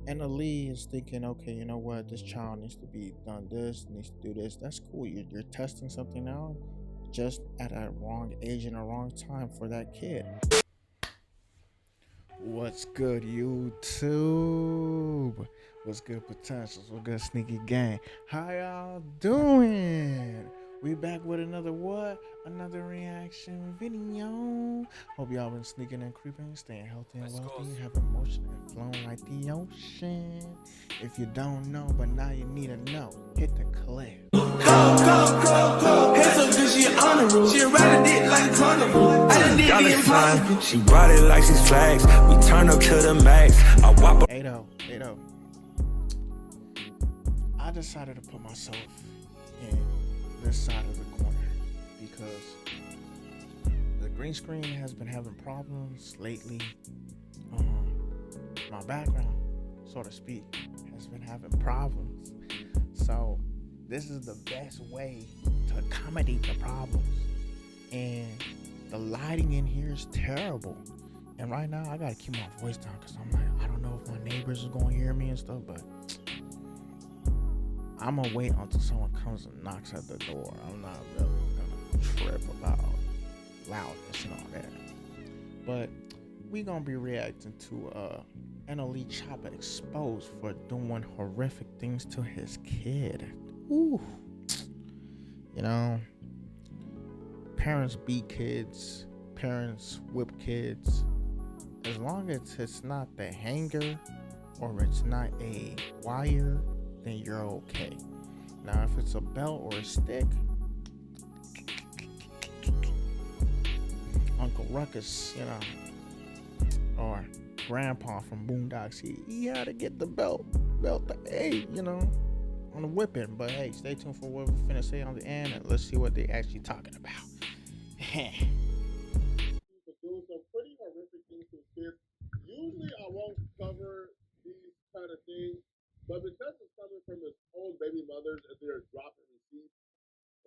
NLE is thinking, okay, you know what, this child needs to be done this, needs to do this. That's cool. You're testing something out just at a wrong age and a wrong time for that kid. What's good, YouTube? What's good, potentials? What's good, sneaky gang? How y'all doing? We back with another what? Another reaction video. Hope y'all been sneaking and creeping, staying healthy and wealthy, having motion and flowing like the ocean. If you don't know, but now you need to know, hit the clip. Hands up, cause she honorable. She ride it like a carnival. I done did the impossible. She brought it like she's flags. We turn up to the max. I whop up. 80. I decided to put myself in this side of the corner because the green screen has been having problems lately. My background, so to speak, has been having problems. So this is the best way to accommodate the problems. And the lighting in here is terrible. And right now I gotta keep my voice down because I'm like, I don't know if my neighbors are gonna hear me and stuff, but I'm gonna wait until someone comes and knocks at the door. I'm not really gonna trip about loudness and all that. But we gonna be reacting to NLE Choppa exposed for doing horrific things to his kid. Ooh. You know, parents beat kids, parents whip kids. As long as it's not the hanger or it's not a wire, then you're okay. Now, if it's a belt or a stick, Uncle Ruckus, you know, or Grandpa from Boondocks, he had to get the belt the A, you know, on the whipping. But hey, stay tuned for what we're finna say on the end, and let's see what they actually talking about. Doing some pretty horrific things to kids. Usually, I won't cover these kind of things, but because it's coming from his own baby mothers and they're dropping receipts,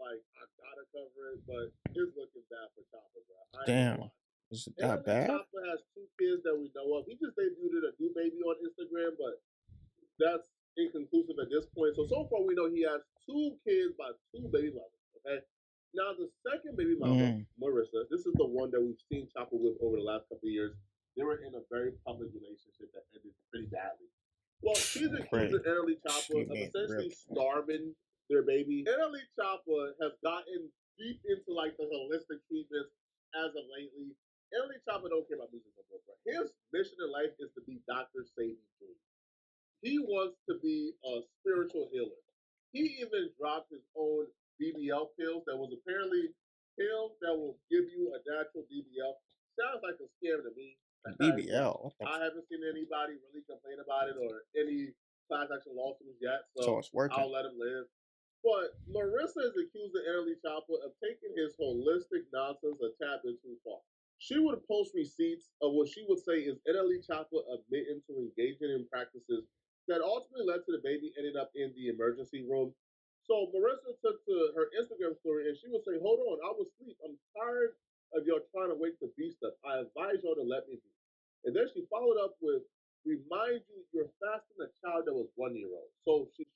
like I gotta cover it. But it's looking bad for Choppa, bro. Damn, is it that bad? Choppa has 2 kids that we know of. He just debuted a new baby on Instagram, but that's inconclusive at this point. So far we know he has 2 kids by 2 baby mothers. Okay. Now the second baby mama, Marissa, this is the one that we've seen Choppa with over the last couple of years. They were in a very public relationship that ended pretty badly. Well, she's accusing NLE Choppa of essentially starving their baby. NLE Choppa has gotten deep into like the holistic treatments as of lately. NLE Choppa don't care about music no more, bro. His mission in life is to be Dr. Saving Dreams. He wants to be a spiritual healer. He even dropped his own BBL pills that was apparently pills that will give you a natural BBL. Sounds like a scam to me. BBL? What the I haven't seen anybody really complain about it or any class action lawsuits yet, So it's working. I'll let him live. But Marissa is accused of NLE Choppa of taking his holistic nonsense a tad bit too far. She would post receipts of what she would say is NLE Choppa admitting to engaging in practices that ultimately led to the baby ending up in the emergency room. So Marissa took to her Instagram story and she would say, "Hold on, I was asleep. I'm tired of y'all trying to wake the beast up. I advise y'all to let me be." And then she followed up with, "Remind you, you're fasting a child that was 1 year old." So she,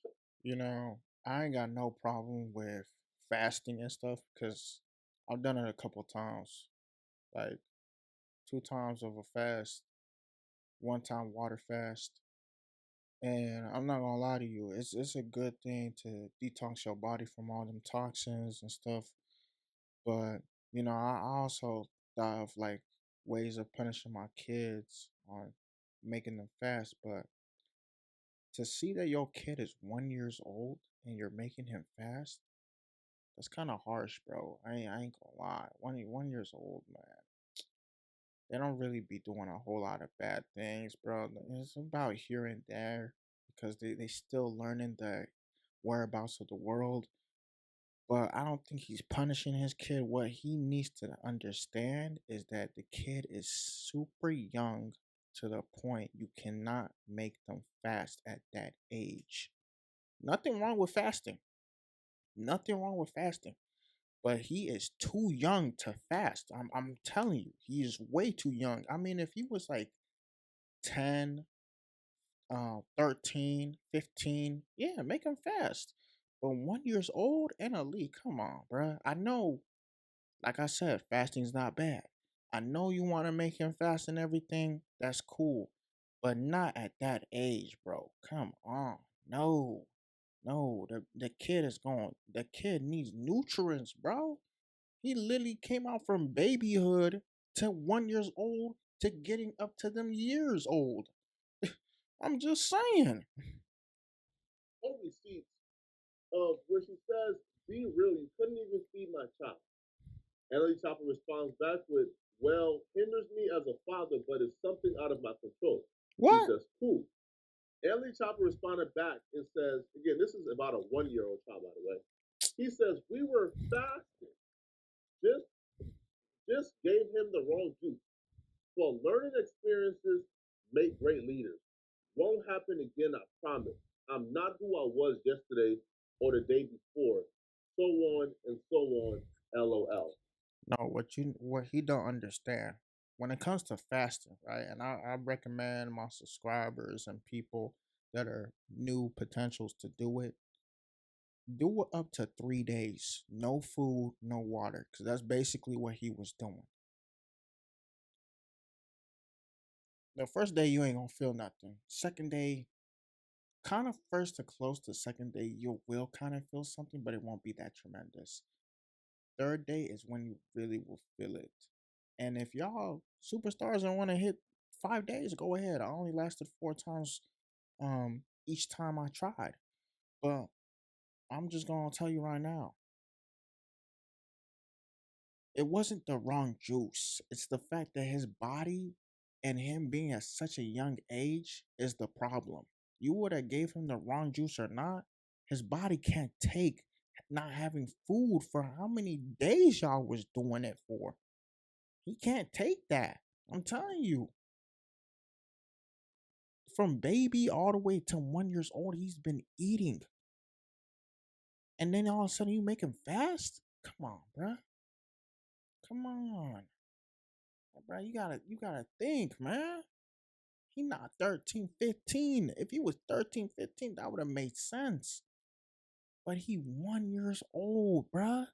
You know, I ain't got no problem with fasting and stuff because I've done it a couple times. Like 2 times of a fast, 1 time water fast. And I'm not gonna lie to you, it's a good thing to detox your body from all them toxins and stuff. But you know, I also thought of like ways of punishing my kids on making them fast. But to see that your kid is 1 years old and you're making him fast, that's kind of harsh, bro. I ain't gonna lie. 1 years old, man. They don't really be doing a whole lot of bad things, bro. It's about here and there because they still learning the whereabouts of the world. But I don't think he's punishing his kid. What he needs to understand is that the kid is super young to the point you cannot make them fast at that age. Nothing wrong with fasting. Nothing wrong with fasting. But he is too young to fast. I'm telling you, he is way too young. I mean, if he was like 10, 13, 15. Yeah, make him fast. But 1 years old, NLE, come on, bruh. I know, like I said, fasting's not bad. I know you want to make him fast and everything. That's cool. But not at that age, bro. Come on. No. No. The kid is going. The kid needs nutrients, bro. He literally came out from babyhood to 1 years old to getting up to them years old. I'm just saying. On receipts of where she says, "Be real, you couldn't even feed my child." NLE Choppa responds back with, "Well, hinders me as a father, but it's something out of my control." She What? says, "Cool." NLE Choppa responded back and says, again, this is about a 1 year old child, by the way. He says, "We were fasting. Just just gave him the wrong juice. Well, learning experiences make great leaders. Won't happen again, I promise. I'm not who I was yesterday or the day before. So on and so on. LOL." No, what he don't understand when it comes to fasting, right? And I recommend my subscribers and people that are new potentials to do it. Do it up to 3 days, no food, no water, because that's basically what he was doing. The first day you ain't gonna feel nothing. Second day, kind of first to close to second day, you will kind of feel something, but it won't be that tremendous. Third day is when you really will feel it. And if y'all superstars don't want to hit 5 days, go ahead. I only lasted 4 times each time I tried. But I'm just gonna tell you right now, it wasn't the wrong juice. It's the fact that his body and him being at such a young age is the problem. You would have gave him the wrong juice or not, his body can't take not having food for how many days y'all was doing it for. He can't take that. I'm telling you. From baby all the way to 1 years old, he's been eating. And then all of a sudden you make him fast? Come on, bruh. Come on. Bruh, you gotta think, man. He not 13, 15. If he was 13, 15, that would have made sense. But he 1 years old, bruh.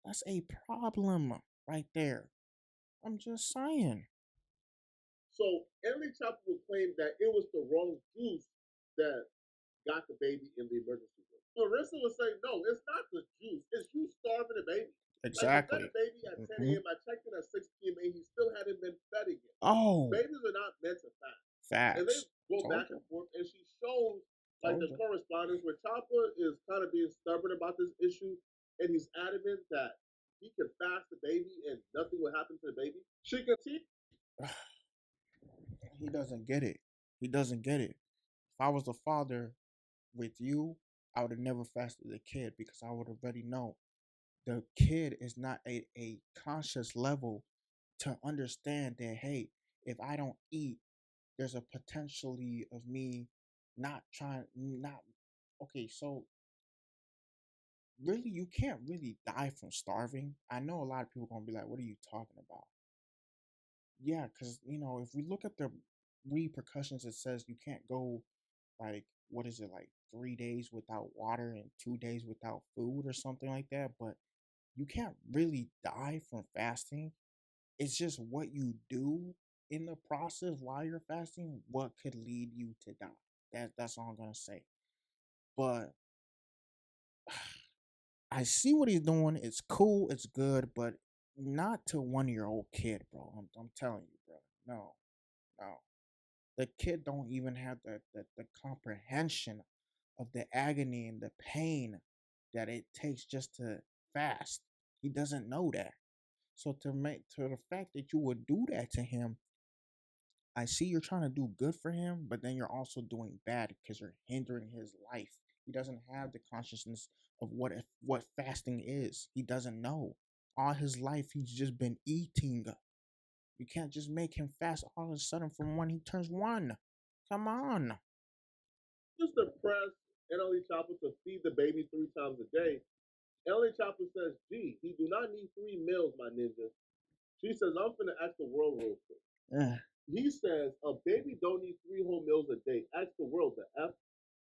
That's a problem right there. I'm just saying. So NLE Choppa will claim that it was the wrong juice that got the baby in the emergency room. Marissa was saying, no, it's not the juice. It's you starving the baby. Like I fed Exactly. a baby at 10 Mm-hmm. a.m. I checked in at 6 p.m. and he still hadn't been fed again. Oh, Babies are not meant to fast. And they facts. go Told back you. and forth, and she shows like Told the you. correspondence where Choppa is kind of being stubborn about this issue, and he's adamant that he can fast the baby and nothing will happen to the baby. She continues. He doesn't get it. He doesn't get it. If I was the father with you, I would have never fasted the kid because I would already know the kid is not a conscious level to understand that, hey, if I don't eat, there's a potentially of me not trying, not, okay, so really, you can't really die from starving. I know a lot of people going to be like, what are you talking about? Yeah, because, if we look at the repercussions, it says you can't go like, what is it, like 3 days without water and 2 days without food or something like that. But you can't really die from fasting. It's just what you do in the process while you're fasting, what could lead you to die. That's all I'm gonna say. But I see what he's doing. It's cool. It's good, but not to 1 year old kid, bro. I'm telling you, bro. No, no. The kid don't even have the comprehension of the agony and the pain that it takes just to fast. He doesn't know that. So to the fact that you would do that to him, I see you're trying to do good for him, but then you're also doing bad because you're hindering his life. He doesn't have the consciousness of what fasting is. He doesn't know. All his life he's just been eating. You can't just make him fast all of a sudden from when he turns 1. Come on. Just to press NLE Choppa to feed the baby 3 times a day, NLE Choppa says, "Gee, he do not need 3 meals, my ninja." She says, "I'm finna ask the world real quick. Ugh. he says a baby don't need 3 whole meals a day. Ask the world the F.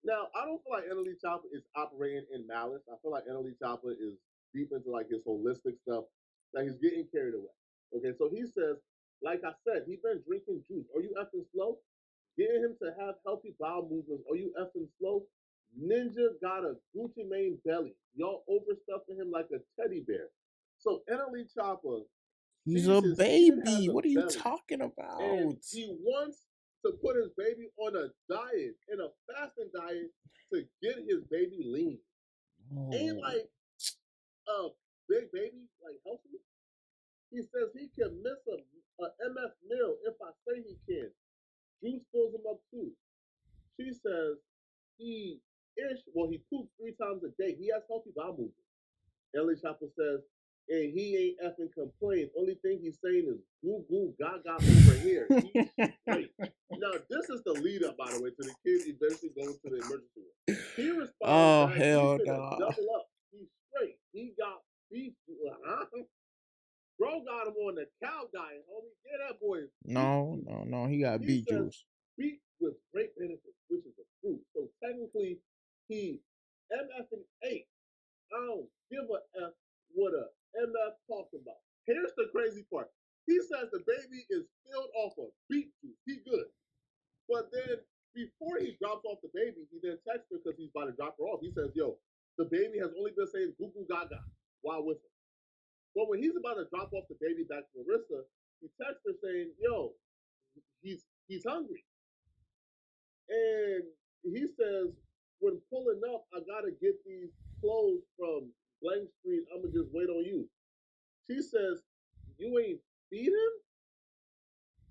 Now, I don't feel like NLE Choppa is operating in malice. I feel like NLE Choppa is deep into like his holistic stuff that he's getting carried away. Okay, so he says, like I said, he been drinking juice. Are you effing slow? Getting him to have healthy bowel movements. Are you effing slow? Ninja got a Gucci Mane belly. Y'all overstuffing him like a teddy bear. So NLE Choppa He's sees a his kid has baby. a What are you belly talking and about? he wants to put his baby on a diet, in a fasting diet, to get his baby lean. Ain't Oh, like a big baby like healthy. He says he can miss a MF meal if I say he can. Juice fills him up too. She says he poops 3 times a day. He has healthy bowel movement. Ellie Chopper says, and he ain't effing complain. Only thing he's saying is goo goo gaga over here. He's straight. Now, this is the lead up, by the way, to the kid eventually going to the emergency room. He responds oh back, he's hell gonna no. double up. He's straight. He got beef. Huh? Bro got him on the cow diet, homie. Get that boy beef No, juice. no, no. He got He beet says juice. beet with great benefits, which is a fruit. So technically, he MFing ate. I don't give a F what a MF talking about. Here's the crazy part. He says the baby is filled off of beet juice. He good. But then before he drops off the baby, he then texts her because he's about to drop her off. He says, yo, the baby has only been saying goo goo gaga while with him. But when he's about to drop off the baby back to Marissa, he texts her saying, yo, he's hungry. And he says, when pulling up, I gotta get these clothes from Blank Street. I'ma just wait on you. She says, you ain't feed him?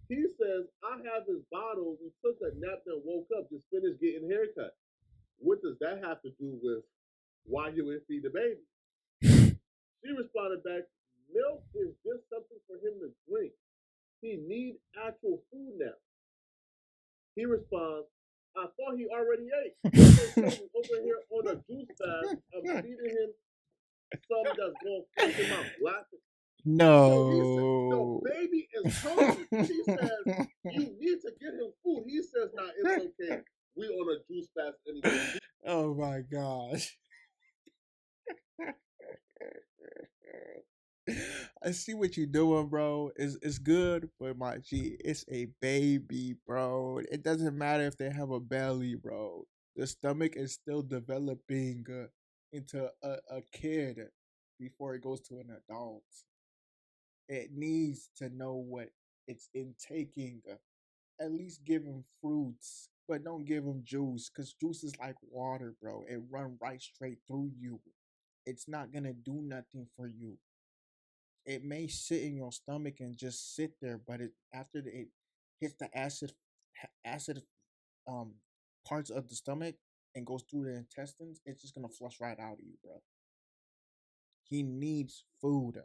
He says, I have his bottle. We took a nap and woke up, just finished getting haircut. What does that have to do with why you would feed the baby? She responded back, milk is just something for him to drink. He need actual food now. He responds, I thought he already ate. It's okay. We over here on a juice fast. I'm feeding him some that's gonna flush him out. Laughing. So he said, the No. baby is hungry. She says, you need to get him food. He says, nah, it's okay. We on a juice fast anyway. Oh my gosh. I see what you're doing, bro. It's good, but my G, it's a baby, bro. It doesn't matter if they have a belly, bro. The stomach is still developing into a kid before it goes to an adult. It needs to know what it's intaking. At least give him fruits, but don't give him juice, cause juice is like water, bro. It run right straight through you. It's not gonna do nothing for you. It may sit in your stomach and just sit there, but it hits the acid um parts of the stomach and goes through the intestines, it's just gonna flush right out of you, bro. He needs food.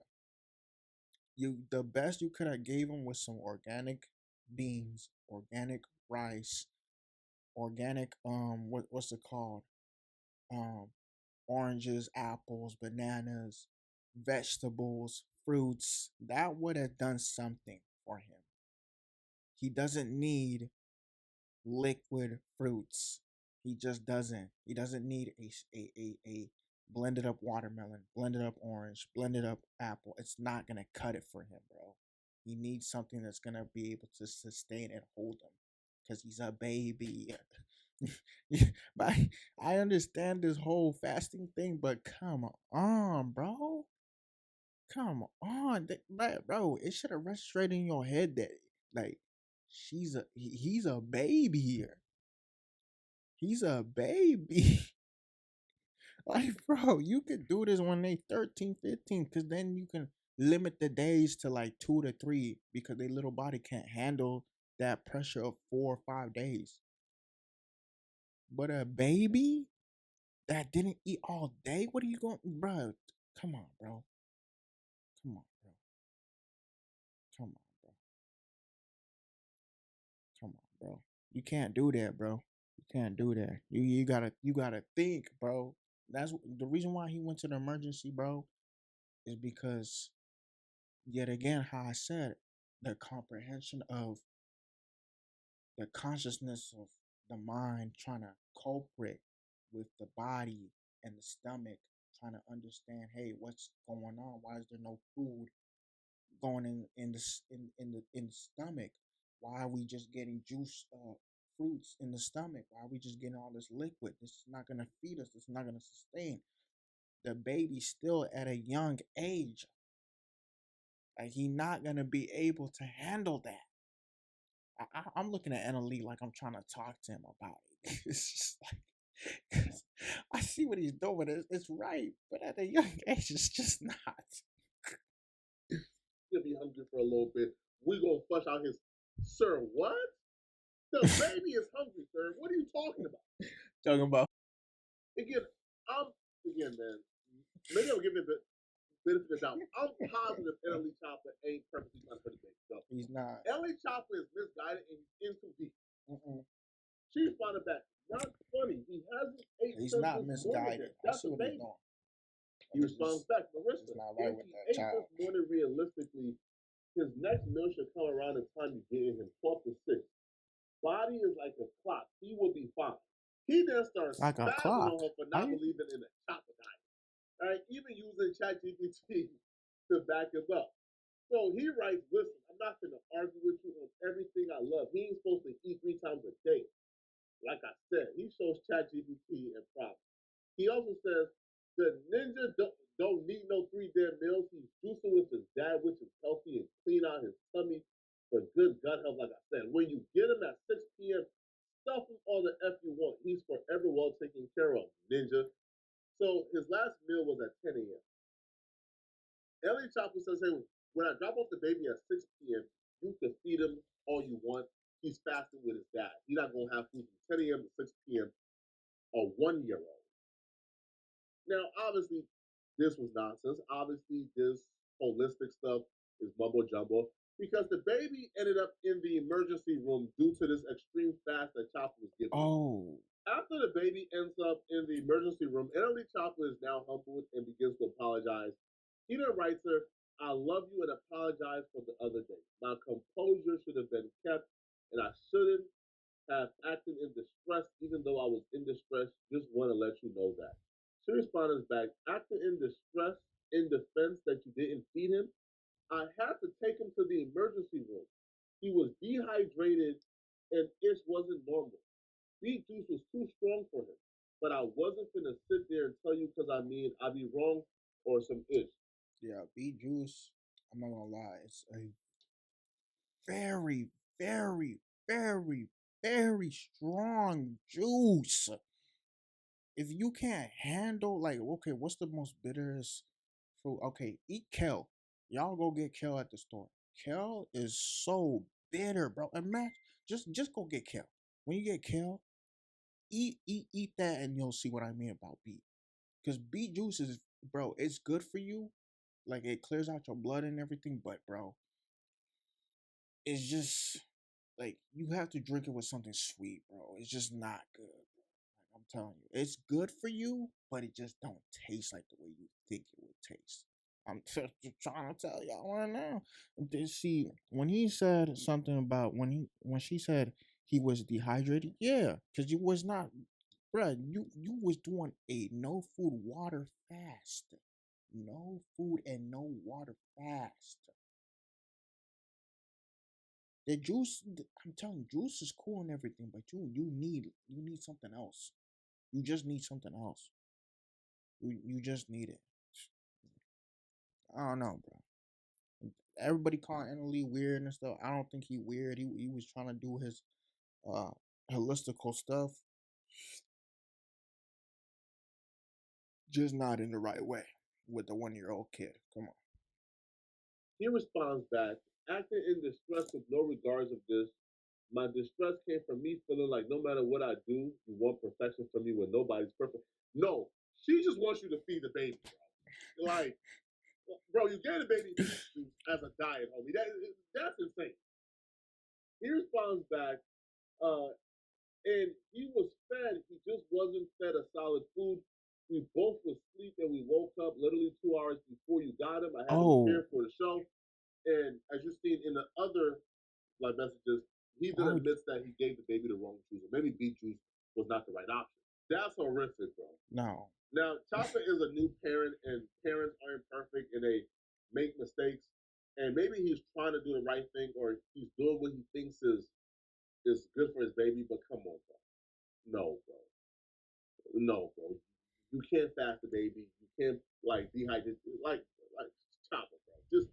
The best you could have gave him was some organic beans, organic rice, organic what's it called? Um Oranges, apples, bananas, vegetables, fruits. That would have done something for him. He doesn't need liquid fruits. He just doesn't. He doesn't need a blended up watermelon, blended up orange, blended up apple. It's not gonna cut it for him, bro. He needs something that's gonna be able to sustain and hold him, because he's a baby. But I understand this whole fasting thing, but come on, bro. Come on, bro. It should have rushed straight in your head that like he's a baby here. He's a baby. Like, bro, you could do this when they 13, 15, because then you can limit the days to like 2 to 3 because their little body can't handle that pressure of 4 or 5 days. But a baby that didn't eat all day, what are you going, bro? Come on, bro. Come on, bro. Come on, bro. Come on, bro. You can't do that, bro. You can't do that. You gotta think, bro. That's the reason why he went to the emergency, bro, is because yet again, how I said, the comprehension of the consciousness of the mind trying to culprit with the body and the stomach, trying to understand, hey, what's going on? Why is there no food going in the stomach? Why are we just getting juice fruits in the stomach? Why are we just getting all this liquid? This is not gonna feed us. This is not gonna sustain. The baby still at a young age. Like he not gonna be able to handle that. I'm looking at NLE like I'm trying to talk to him about it. It's just like, 'cause I see what he's doing. It's right, but at a young age, it's just not. He'll be hungry for a little bit. We gonna flush out his, sir, what? The baby is hungry, sir. What are you talking about? Talking about Again, man, maybe I'll give it the benefit of the doubt. I'm positive NLE Choppa ain't perfectly trying to hurt his baby. No. he's not. NLE Choppa is misguided and he's in too deep. Mm-mm. She responded back, not funny. He hasn't ate He's since not this misguided. morning. I That's see a what he's baby. doing. He responds back, Marissa, it's not right if with he that ate child. this morning realistically, his next meal should come around the time you get him 12 to 6. Body is like a clock. He will be fine. He then starts Like a spazzing clock. on her for not believing in the Choppa diet. All right, even using ChatGPT to back him up. So he writes, listen, I'm not going to argue with you on everything I love. He ain't supposed to eat 3 times a day. Like I said, he shows ChatGPT and problems. He also says the ninja don't need no 3 damn meals. He's juicing with his dad, which is healthy and clean out his tummy for good gut health. Like I said, when you get him at 6 p.m., stuff him all the F you want. He's forever well taken care of, ninja. So his last meal was at 10 a.m. NLE Choppa says, hey, when I drop off the baby at 6 p.m., you can feed him all you want. He's fasting with his dad. He's not going to have food from 10 a.m. to 6 p.m. A 1-year-old. Now, obviously, this was nonsense. Obviously, this holistic stuff is mumbo jumbo because the baby ended up in the emergency room due to this extreme fast that Choppa was giving. Oh. After the baby ends up in the emergency room, NLE Choppa is now humbled and begins to apologize. He then writes her, I love you and apologize for the other day. My composure should have been kept, and I shouldn't have acted in distress, even though I was in distress. Just want to let you know that. She responded back, acting in distress in defense that you didn't feed him. I had to take him to the emergency room. He was dehydrated and it wasn't normal. Beet juice was too strong for him. But I wasn't gonna sit there and tell you because I'd be wrong or some ish. Yeah, beet juice, I'm not gonna lie, it's a very, very, very, very strong juice. If you can't handle, like, okay, what's the most bitterest fruit? Okay, eat kale. Y'all go get kale at the store. Kale is so bitter, bro. And man, just go get kale. When you get kale, eat that, and you'll see what I mean about beet. Because beet juice is, bro, it's good for you. Like it clears out your blood and everything, but bro, it's just like you have to drink it with something sweet, bro. It's just not good. Like I'm telling you, it's good for you, but it just don't taste like the way you think it would taste. I'm just trying to tell y'all right now. See, when he said something about when she said he was dehydrated, yeah, because you was not, bruh. You was doing a no food water fast, no food and no water fast. The juice, I'm telling you, juice is cool and everything, but you need something else. You just need something else. You just need it. I don't know, bro. Everybody calling NLE weird and stuff. I don't think he weird. He was trying to do his uh holistical stuff, just not in the right way with the 1-year-old kid. Come on. He responds back, acting in distress with no regards of this. My distress came from me feeling like no matter what I do, you want perfection from me when nobody's perfect. No, she just wants you to feed the baby, bro. Like, bro, you gave the baby juice as a diet, homie. That's insane. He responds back, and he was fed. He just wasn't fed a solid food. We both was asleep and we woke up literally 2 hours before you got him. I had him Oh, prepared for the show. And as you've seen in the other like messages, he Why then would admits that he gave the baby the wrong juice, or maybe beet juice was not the right option. That's horrific, bro. no? Now, Chopper is a new parent, and parents are imperfect and they make mistakes. And maybe he's trying to do the right thing, or he's doing what he thinks is good for his baby. But come on, bro. No, bro. No, bro. You can't fast the baby. You can't like dehydrate. Like Chopper, bro. Just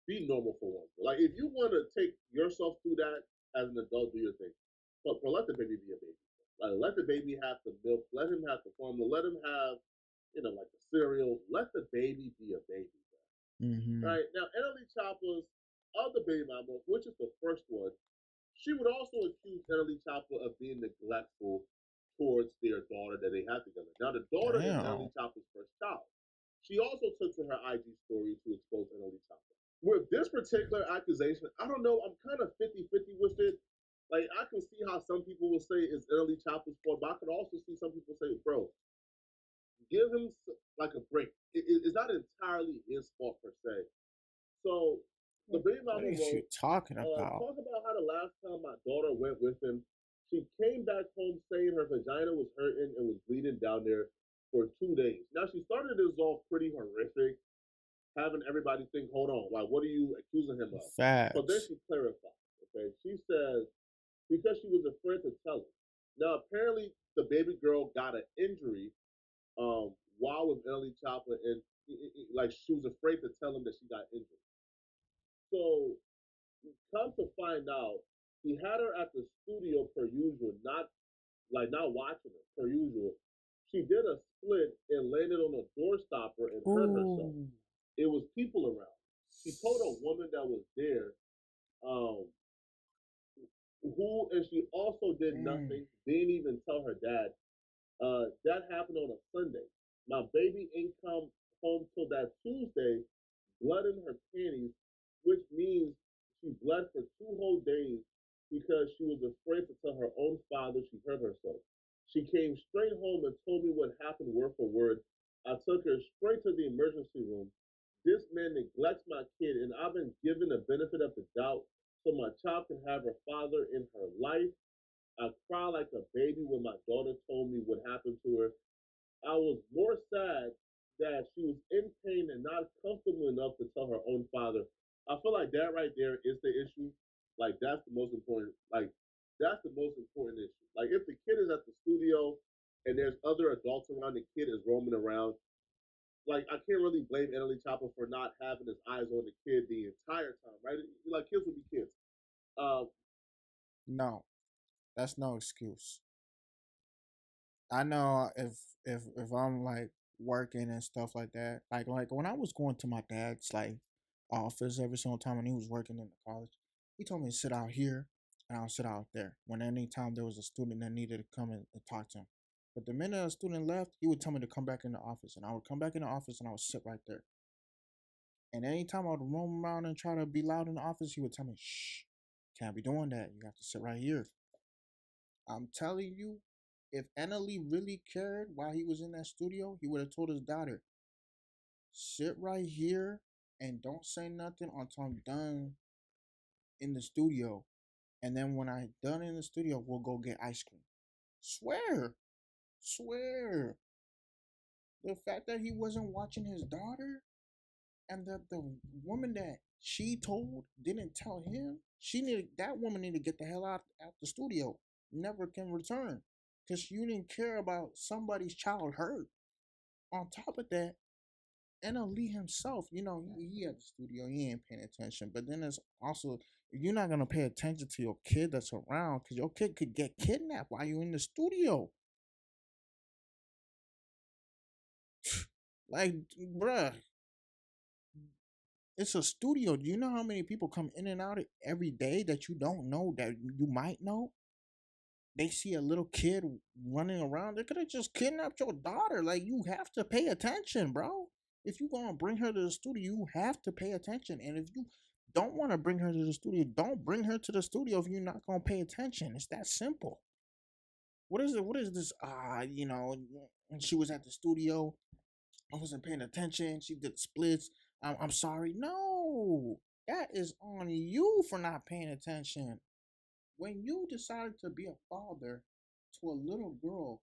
be normal for once. Bro. Like if you want to take yourself through that as an adult, do your thing. But let the baby be a baby. Like let the baby have the milk. Let him have the formula. Let him have like the cereal. Let the baby be a baby. Mm-hmm. Right now, NLE Choppa's other baby mama, which is the first one, she would also accuse NLE Choppa of being neglectful towards their daughter that they had together. Now, the daughter is NLE Damn. Choppa's first child. She also took to her IG story to expose NLE Choppa. With this particular accusation, I don't know, I'm kind of 50-50 with it. Like, I can see how some people will say it's NLE Choppa's fault, but I could also see some people say, bro, give him like a break. It's not entirely his fault per se. So the baby What mama is you wrote, talking about? talk about how the last time my daughter went with him, she came back home saying her vagina was hurting and was bleeding down there for 2 days. Now she started this off pretty horrific, having everybody think, hold on, like what are you accusing him of? But then Facts. she clarified. Okay, she says because she was afraid to tell him. Now apparently the baby girl got an injury while with NLE Choppa, and like she was afraid to tell him that she got injured. So come to find out, he had her at the studio per usual, not watching her per usual. She did a split and landed on a door stopper and hurt herself. Ooh. It was people around. She told a woman that was there, um, and she also did Mm. nothing, didn't even tell her dad. That happened on a Sunday. My baby ain't come home till that Tuesday, blood in her panties, which means she bled for 2 whole days because she was afraid to tell her own father she hurt herself. She came straight home and told me what happened word for word. I took her straight to the emergency room. This man neglects my kid, and I've been given the benefit of the doubt so my child can have her father in her life. I cried like a baby when my daughter told me what happened to her. I was more sad that she was in pain and not comfortable enough to tell her own father. I feel like that right there is the issue. Like that's the most important. Like that's the most important issue. Like if the kid is at the studio and there's other adults around, the kid is roaming around. Like I can't really blame NLE Chopper for not having his eyes on the kid the entire time, right? Like kids will be kids. Um, No, that's no excuse. I know if I'm like working and stuff like that, like when I was going to my dad's like office every single time when he was working in the college, he told me to sit out here and I'll sit out there. When any time there was a student that needed to come and talk to him. But the minute a student left, he would tell me to come back in the office, and I would come back in the office and I would sit right there. And anytime I would roam around and try to be loud in the office, he would tell me, "Shh, can't be doing that. You have to sit right here." I'm telling you, if NLE really cared while he was in that studio, he would have told his daughter, sit right here and don't say nothing until I'm done in the studio. And then when I'm done in the studio, we'll go get ice cream. Swear. Swear. The fact that he wasn't watching his daughter and that the woman that she told didn't tell him, that woman needed to get the hell out the studio. Never can return. Because you didn't care about somebody's child hurt. On top of that, NLE himself, he at the studio, he ain't paying attention. But then it's also, you're not gonna pay attention to your kid that's around because your kid could get kidnapped while you're in the studio. Like, bruh, it's a studio. Do you know how many people come in and out every day that you don't know that you might know? They see a little kid running around. They could have just kidnapped your daughter. Like, you have to pay attention, bro. If you're gonna bring her to the studio, you have to pay attention. And if you don't want to bring her to the studio, don't bring her to the studio if you're not gonna pay attention. It's that simple. What is it? What is this? And she was at the studio. I wasn't paying attention. She did splits. I'm sorry. No, that is on you for not paying attention. When you decide to be a father to a little girl,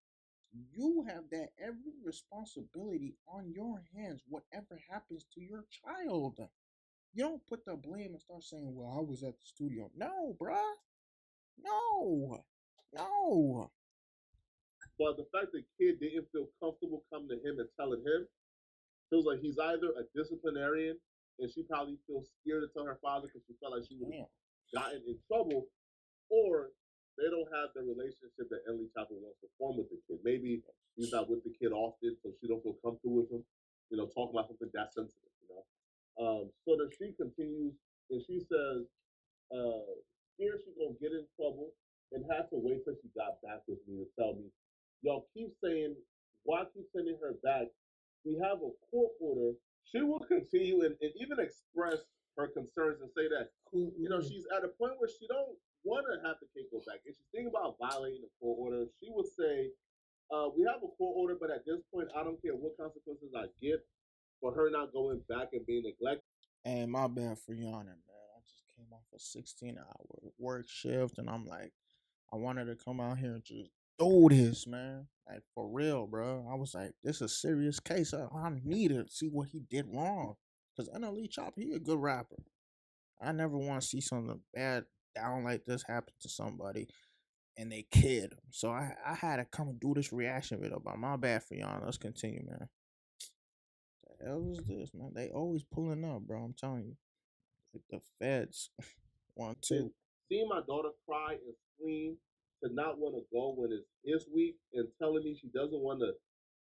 you have that every responsibility on your hands, whatever happens to your child. You don't put the blame and start saying, well, I was at the studio. No, bruh. No. No. But the fact that kid didn't feel comfortable coming to him and telling him feels like he's either a disciplinarian and she probably feels scared to tell her father because she felt like she would have Damn. gotten in trouble, or they don't have the relationship that NLE Choppa wants to form with the kid. Maybe he's not with the kid often, so she don't feel comfortable with him, talking about something that sensitive. So then she continues and she says, uh, here she gonna get in trouble and had to wait till she got back with me to tell me, y'all keep saying, why keep sending her back? We have a court order. She will continue and even express her concerns and say that, she's at a point where she don't want to have the case go back. If she's thinking about violating the court order, she would say, we have a court order, but at this point, I don't care what consequences I get for her not going back and being neglected. And my bad for yawning, man. I just came off a 16-hour work shift, and I'm like, I wanted to come out here and just do this, man. Like, for real, bro. I was like, this is a serious case. I need to see what he did wrong. Because NLE Choppa, he a good rapper. I never want to see something bad down like this happen to somebody and they kid him. So I had to come and do this reaction video. But my bad for y'all. Let's continue, man. The hell is this, man? They always pulling up, bro. I'm telling you. Like the feds. 1, 2. Seeing my daughter cry and scream to not want to go when it's his week and telling me she doesn't want to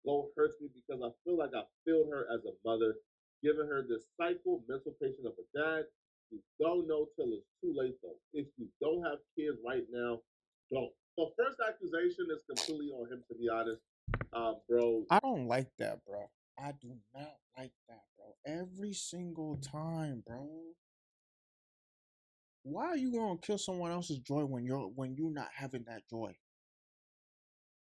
go hurts me because I feel like I failed her as a mother, giving her this cycle mental patient of a dad. You don't know till it's too late though. If you don't have kids right now, don't. The first accusation is completely on him, to be honest, bro. I don't like that, bro. I do not like that, bro. Every single time, bro. Why are you gonna kill someone else's joy when you're not having that joy?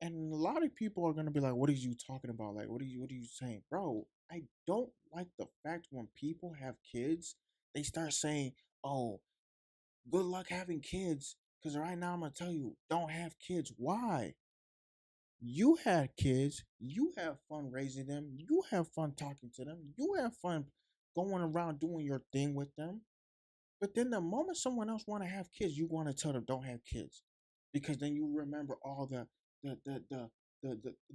And a lot of people are gonna be like, "What are you talking about? Like, what are you saying, bro?" I don't like the fact when people have kids, they start saying, "Oh, good luck having kids." Because right now I'm gonna tell you, don't have kids. Why? You had kids. You have fun raising them. You have fun talking to them. You have fun going around doing your thing with them. But then the moment someone else want to have kids, you want to tell them don't have kids, because then you remember all the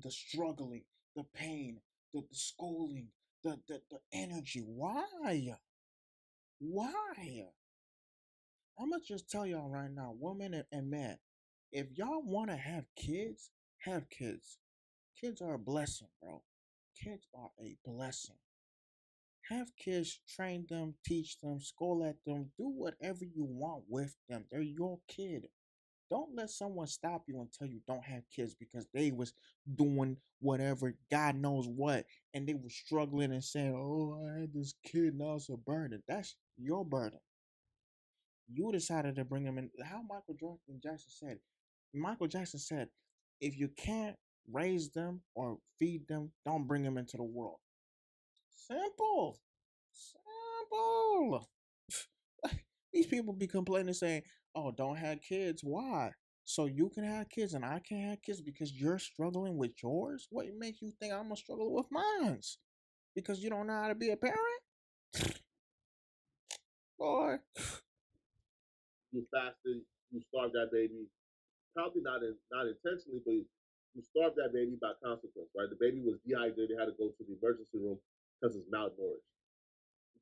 struggling, the pain, the schooling, the energy. Why? Why? I'm gonna just tell y'all right now, women and men, if y'all want to have kids, have kids. Kids are a blessing, bro. Kids are a blessing. Have kids, train them, teach them, school at them, do whatever you want with them. They're your kid. Don't let someone stop you and tell you don't have kids because they was doing whatever, God knows what, and they were struggling and saying, "Oh, I had this kid, now it's a burden." That's your burden. You decided to bring him in. How Jackson said, if you can't raise them or feed them, don't bring them into the world. Simple. Simple. These people be complaining saying, "Oh, don't have kids." Why? So you can have kids and I can't have kids because you're struggling with yours? What makes you think I'm gonna struggle with mine? Because you don't know how to be a parent? Boy. You fasted, you starved that baby, probably not intentionally, but you starved that baby by consequence, right? The baby was dehydrated, had to go to the emergency room because it's malnourished.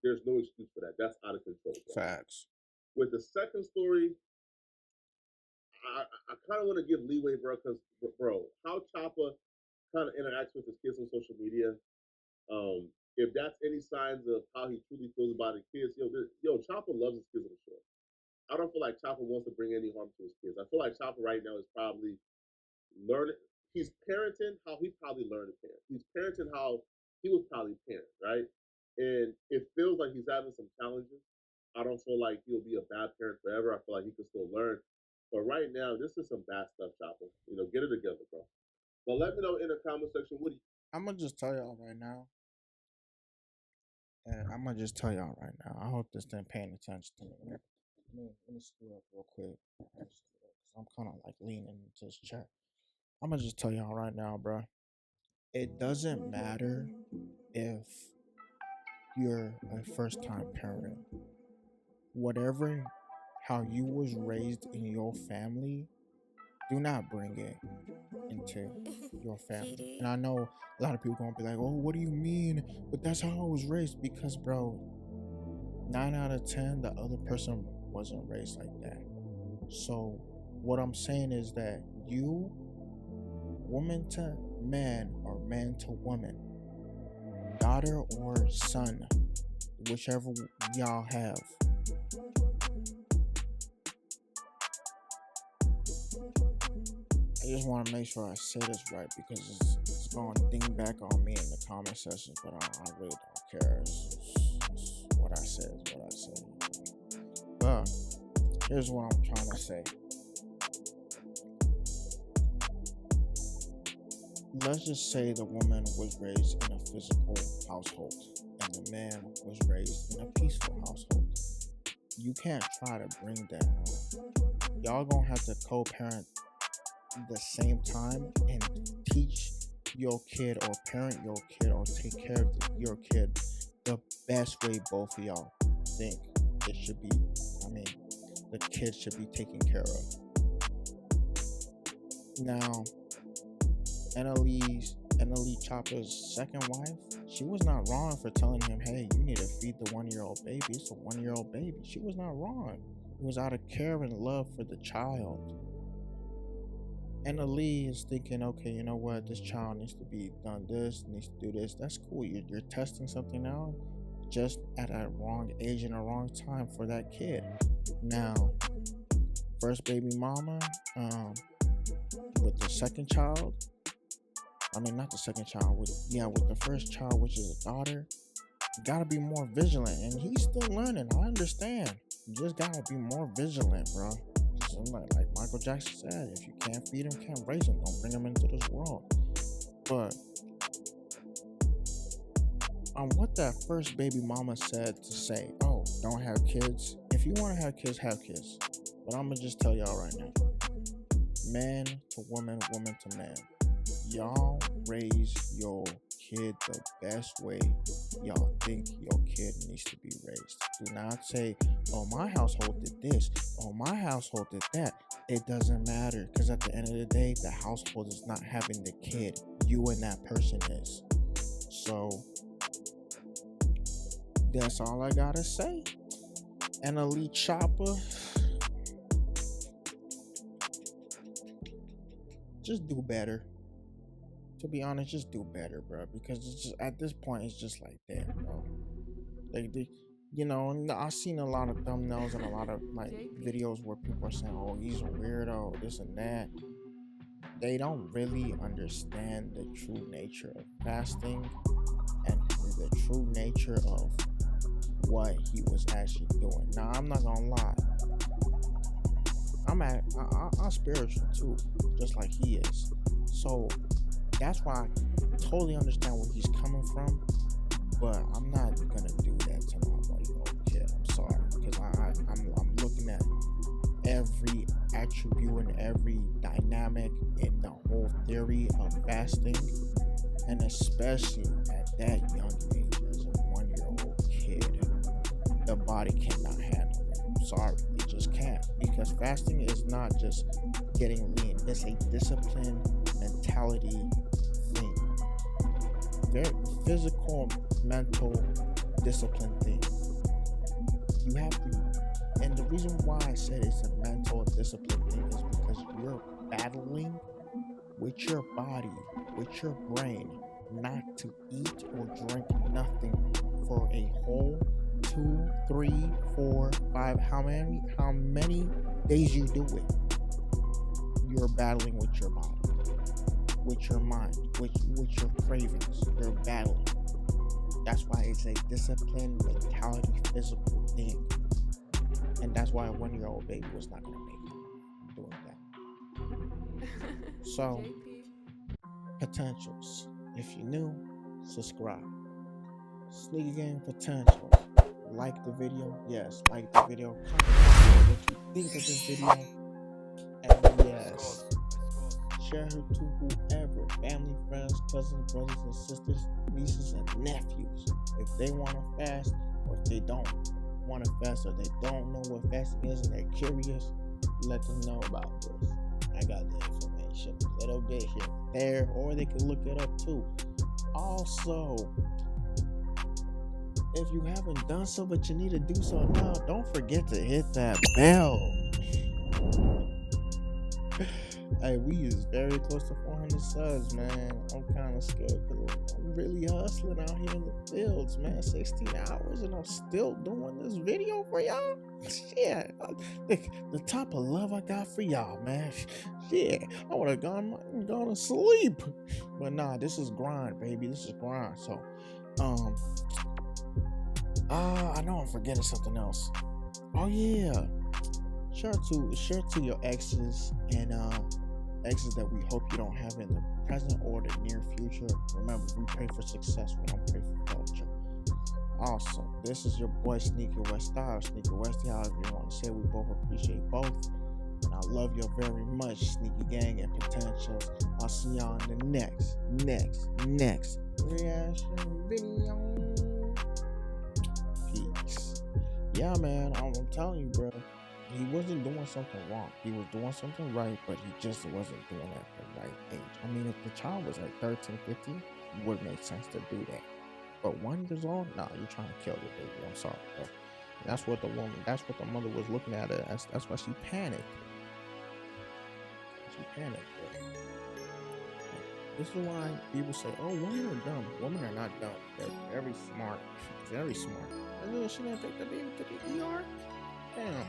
There's no excuse for that. That's out of control. Bro. Facts. With the second story, I kind of want to give leeway, bro, because bro, how Choppa kind of interacts with his kids on social media. If that's any signs of how he truly feels about his kids, Choppa loves his kids on the show. I don't feel like Choppa wants to bring any harm to his kids. I feel like Choppa right now is probably learning. He's parenting how he probably learned to parent. He's parenting how he was probably parent, right? And it feels like he's having some challenges. I don't feel like he'll be a bad parent forever. I feel like he can still learn. But right now, this is some bad stuff, Chopper. Get it together, bro. But let me know in the comment section what do you. I'm gonna just tell y'all right now. And I'm gonna just tell y'all right now. I hope this thing paying attention to me. Let me screw up real quick. I'm kind of like leaning into this chair. I'm gonna just tell y'all right now, bro. It doesn't matter if you're a first time parent. Whatever how you was raised in your family, do not bring it into your family. And I know a lot of people gonna be like, "Oh, what do you mean?" But that's how I was raised. Because, bro, 9 out of 10, the other person wasn't raised like that. So, what I'm saying is that you, woman to man or man to woman, daughter or son, whichever y'all have, I just want to make sure I say this right because it's going to ding back on me in the comment section, but I really don't care. It's what I said is what I said. But here's what I'm trying to say. Let's just say the woman was raised in a physical household and the man was raised in a peaceful household. You can't try to bring that on. Y'all gonna have to co-parent the same time and teach your kid or parent your kid or take care of your kid the best way both of y'all think it should be. I mean, the kid should be taken care of. Now, NLE Choppa's second wife, she was not wrong for telling him, hey, you need to feed the 1-year-old baby. It's a 1-year-old baby. She was not wrong. It was out of care and love for the child. NLE is thinking, okay, you know what? This child needs to be done this, needs to do this. That's cool. You're testing something out just at a wrong age and a wrong time for that kid. Now, first baby mama, with the second child, I mean, not the second child, with the first child, which is a daughter, you gotta be more vigilant. And he's still learning. I understand. You just gotta be more vigilant, bro. Like Michael Jackson said, if you can't feed him, can't raise him. Don't bring him into this world. But on what that first baby mama said to say, oh, don't have kids. If you want to have kids, have kids. But I'm gonna just tell y'all right now, man to woman, woman to man, y'all raise your kid the best way y'all think your kid needs to be raised. Do not say, oh, my household did this, oh, my household did that. It doesn't matter, because at the end of the day, the household is not having the kid. You and that person is. So that's all I gotta say. NLE Choppa, just do better. To be honest, just do better, bro. Because it's just, at this point, it's just like that, bro. Like, you know, I've seen a lot of thumbnails and a lot of like videos where people are saying, "Oh, he's a weirdo," this and that. They don't really understand the true nature of fasting and the true nature of what he was actually doing. Now, I'm not gonna lie. I'm spiritual too, just like he is. So that's why I totally understand where he's coming from, but I'm not gonna do that to my 1-year-old kid. I'm sorry, because I'm looking at every attribute and every dynamic in the whole theory of fasting, and especially at that young age as a 1-year-old kid, the body cannot handle it. I'm sorry, it just can't, because fasting is not just getting lean; it's a disciplined mentality thing. Very physical, mental, discipline thing. You have to, and the reason why I said it's a mental and discipline thing is because you're battling with your body, with your brain, not to eat or drink nothing for a whole 2, 3, 4, 5, how many days you do it. You're battling with your body, with your mind, with your cravings. You're battling. That's why it's a discipline, mentality, physical thing. And that's why a 1-year-old baby was not going to make it doing that. So, potentials. If you're new, subscribe. Sneaky Game Potential. Like the video. Yes, like the video. Comment what you think of this video. And fast. Share her to whoever, family, friends, cousins, brothers and sisters, nieces and nephews. If they want to fast, or if they don't want to fast, or they don't know what fasting is and they're curious, let them know about this. I got the information a little bit here and there, or they can look it up too. Also, if you haven't done so but you need to do so now, don't forget to hit that bell. Hey, we is very close to 400 subs, man. I'm kind of scared because I'm really hustling out here in the fields, man. 16 hours and I'm still doing this video for y'all. Yeah, the type of love I got for y'all, man. Yeah, I would have gone to sleep. But nah, this is grind, baby. This is grind. So, I know I'm forgetting something else. Oh yeah, share to your exes and exes that we hope you don't have in the present or the near future. Remember, we pray for success, we don't pray for culture. Also, this is your boy Sneakywesti, or Sneakywesti, however you want to say. We both appreciate both, and I love you very much, Sneaky Gang and Potentials. I'll see y'all in the next reaction video. Peace. Yeah, man, I'm telling you, bro. He wasn't doing something wrong. He was doing something right, but he just wasn't doing it at the right age. I mean, if the child was like 13, 15, it would make sense to do that. But 1 year old, nah, you're trying to kill the baby. I'm sorry, bro. And that's what the mother was looking at it. That's why she panicked. Bro. This is why people say, oh, women are dumb. Women are not dumb. They're very smart. Very smart. And then she gonna take the baby to the ER? Damn.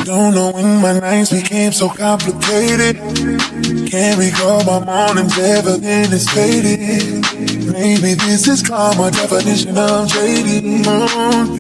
Don't know when my nights became so complicated. Can't recall my mornings ever been as faded. Maybe this is karma, definition of jaded.